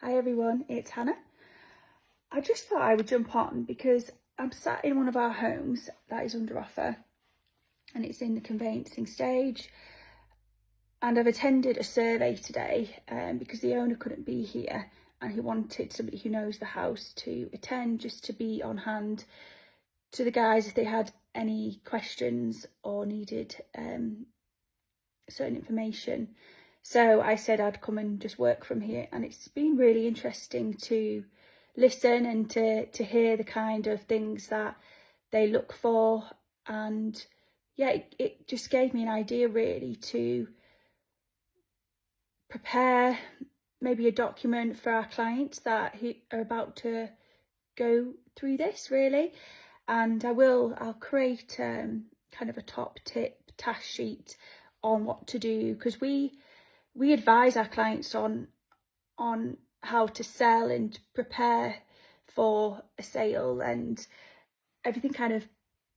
Hi everyone, it's Hannah. I just thought I would jump on because I'm sat in one of our homes that is under offer and it's in the conveyancing stage, and I've attended a survey today because the owner couldn't be here and he wanted somebody who knows the house to attend, just to be on hand to the guys if they had any questions or needed certain information. So I said I'd come and just work from here, and it's been really interesting to listen and to hear the kind of things that they look for. And yeah, it just gave me an idea really to prepare maybe a document for our clients that are about to go through this really. And I'll create kind of a top tip task sheet on what to do, because we advise our clients on how to sell and prepare for a sale and everything kind of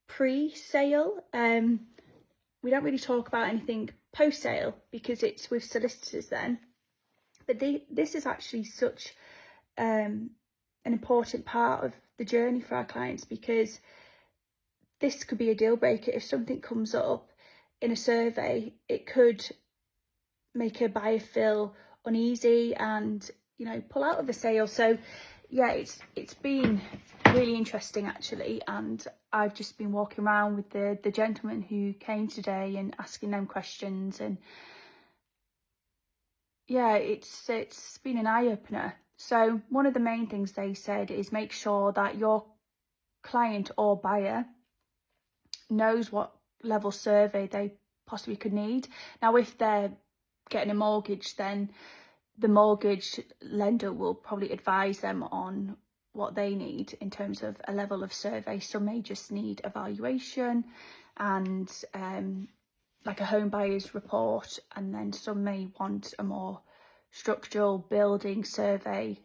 pre-sale. We don't really talk about anything post-sale because it's with solicitors then. But this is actually such an important part of the journey for our clients, because this could be a deal breaker. If something comes up in a survey, it could make a buyer feel uneasy and, you know, pull out of the sale. So yeah, it's been really interesting actually, and I've just been walking around with the gentleman who came today and asking them questions, and yeah, it's been an eye-opener. So one of the main things they said is make sure that your client or buyer knows what level survey they possibly could need. Now if they're getting a mortgage, then the mortgage lender will probably advise them on what they need in terms of a level of survey. Some may just need evaluation and like a home buyer's report, and then some may want a more structural building survey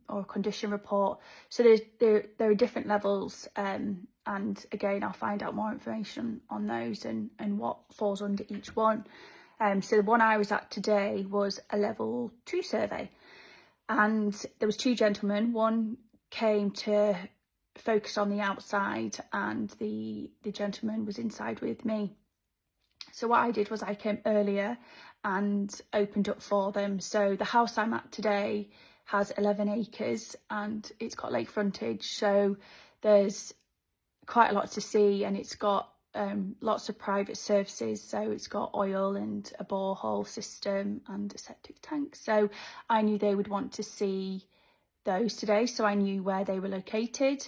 or a condition report. So there are different levels, and again I'll find out more information on those and what falls under each one. So the one I was at today was a level 2 survey, and there was two gentlemen. One came to focus on the outside and the gentleman was inside with me. So what I did was I came earlier and opened up for them. So the house I'm at today has 11 acres and it's got lake frontage, so there's quite a lot to see, and it's got lots of private services. So it's got oil and a borehole system and a septic tank. So I knew they would want to see those today, so I knew where they were located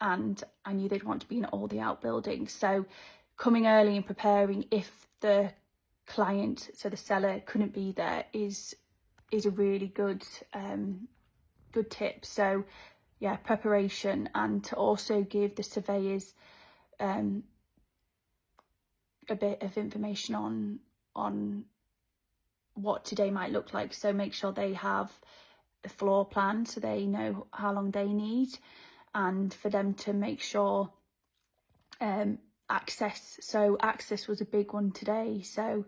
and I knew they'd want to be in all the outbuildings. So coming early and preparing if the client, so the seller, couldn't be there is a really good good tip. So yeah, preparation, and to also give the surveyors a bit of information on what today might look like. So make sure they have a floor plan so they know how long they need, and for them to make sure access. So access was a big one today. So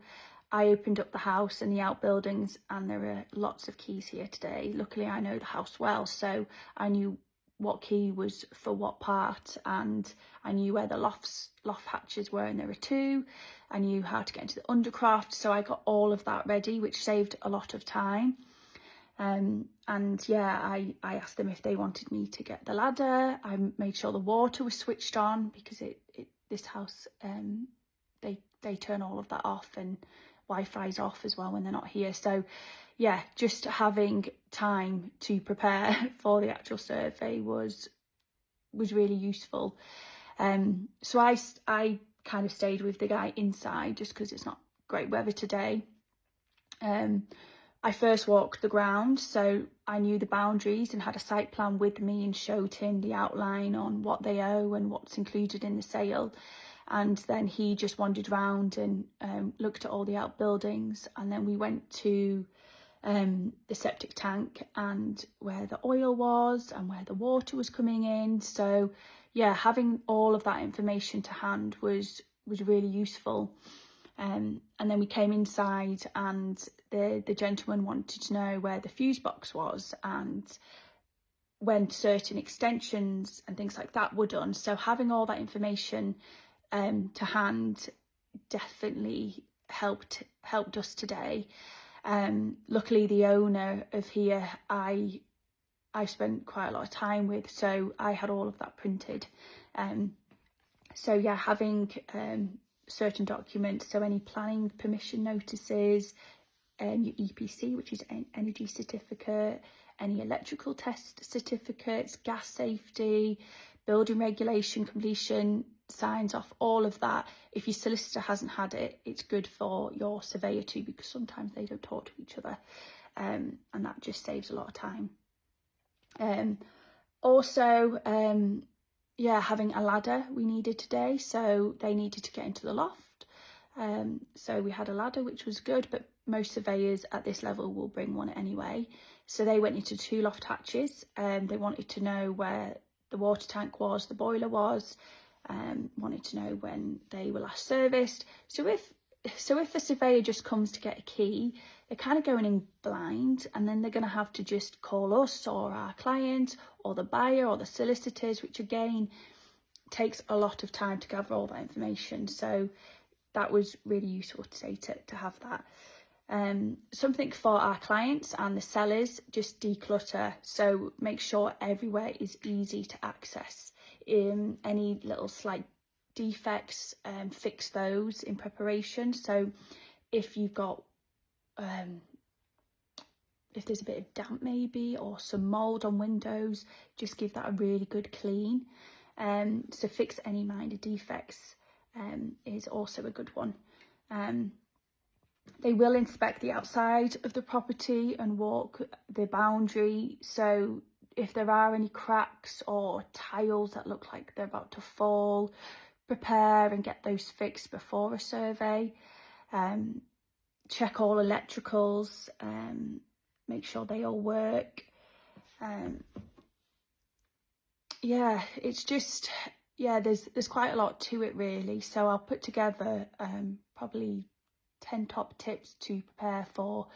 I opened up the house and the outbuildings, and there are lots of keys here today. Luckily I know the house well, so I knew what key was for what part, and I knew where the loft hatches were, and there were two. I knew how to get into the undercroft, so I got all of that ready, which saved a lot of time. And yeah, I asked them if they wanted me to get the ladder. I made sure the water was switched on, because this house they turn all of that off, and Wi-Fi's off as well when they're not here. So yeah, just having time to prepare for the actual survey was really useful. So I kind of stayed with the guy inside just because it's not great weather today. I first walked the ground, so I knew the boundaries and had a site plan with me and showed him the outline on what they owe and what's included in the sale. And then he just wandered around and looked at all the outbuildings, and then we went to the septic tank and where the oil was and where the water was coming in. So yeah, having all of that information to hand was really useful. And then we came inside, and the gentleman wanted to know where the fuse box was and when certain extensions and things like that were done. So having all that information to hand definitely helped us today. Luckily, the owner of here I spent quite a lot of time with, so I had all of that printed. So yeah, having certain documents, so any planning permission notices, your EPC, which is an energy certificate, any electrical test certificates, gas safety, building regulation completion signs off, all of that. If your solicitor hasn't had it, it's good for your surveyor too, because sometimes they don't talk to each other, and that just saves a lot of time. Also, having a ladder we needed today, so they needed to get into the loft. So we had a ladder, which was good, but most surveyors at this level will bring one anyway. So they went into 2 loft hatches. They wanted to know where the water tank was, the boiler was, wanted to know when they were last serviced. So if the surveyor just comes to get a key, they're kind of going in blind, and then they're going to have to just call us or our client or the buyer or the solicitors, which again takes a lot of time to gather all that information. So that was really useful today to have that. Something for our clients and the sellers, just declutter. So make sure everywhere is easy to access. Any little slight defects, fix those in preparation. So if you've got if there's a bit of damp maybe, or some mould on windows, just give that a really good clean. So fix any minor defects is also a good one. They will inspect the outside of the property and walk the boundary. So if there are any cracks or tiles that look like they're about to fall, prepare and get those fixed before a survey. Check all electricals, make sure they all work. It's just, there's quite a lot to it really. So I'll put together probably 10 top tips to prepare for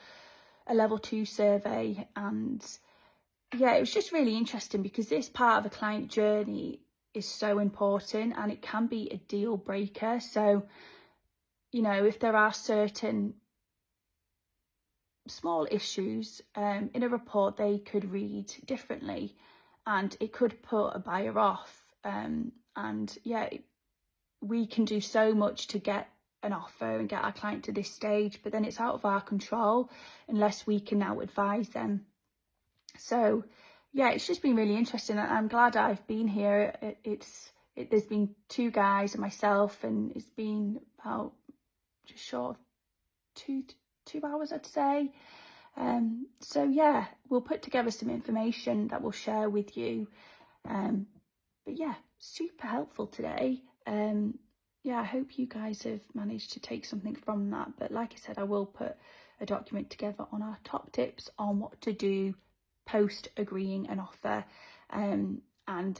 a level 2 survey. And yeah, it was just really interesting because this part of the client journey is so important, and it can be a deal breaker. So, you know, if there are certain small issues in a report, they could read differently, and it could put a buyer off. We can do so much to get an offer and get our client to this stage, but then it's out of our control unless we can now advise them. So yeah, it's just been really interesting, and I'm glad I've been here. There's been 2 guys and myself, and it's been about just short of two hours, I'd say. So yeah, we'll put together some information that we'll share with you. But yeah, super helpful today. I hope you guys have managed to take something from that. But like I said, I will put a document together on our top tips on what to do post agreeing an offer. And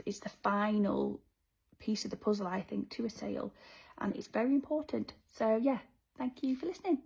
it's the final piece of the puzzle, I think, to a sale. And it's very important. So yeah, thank you for listening.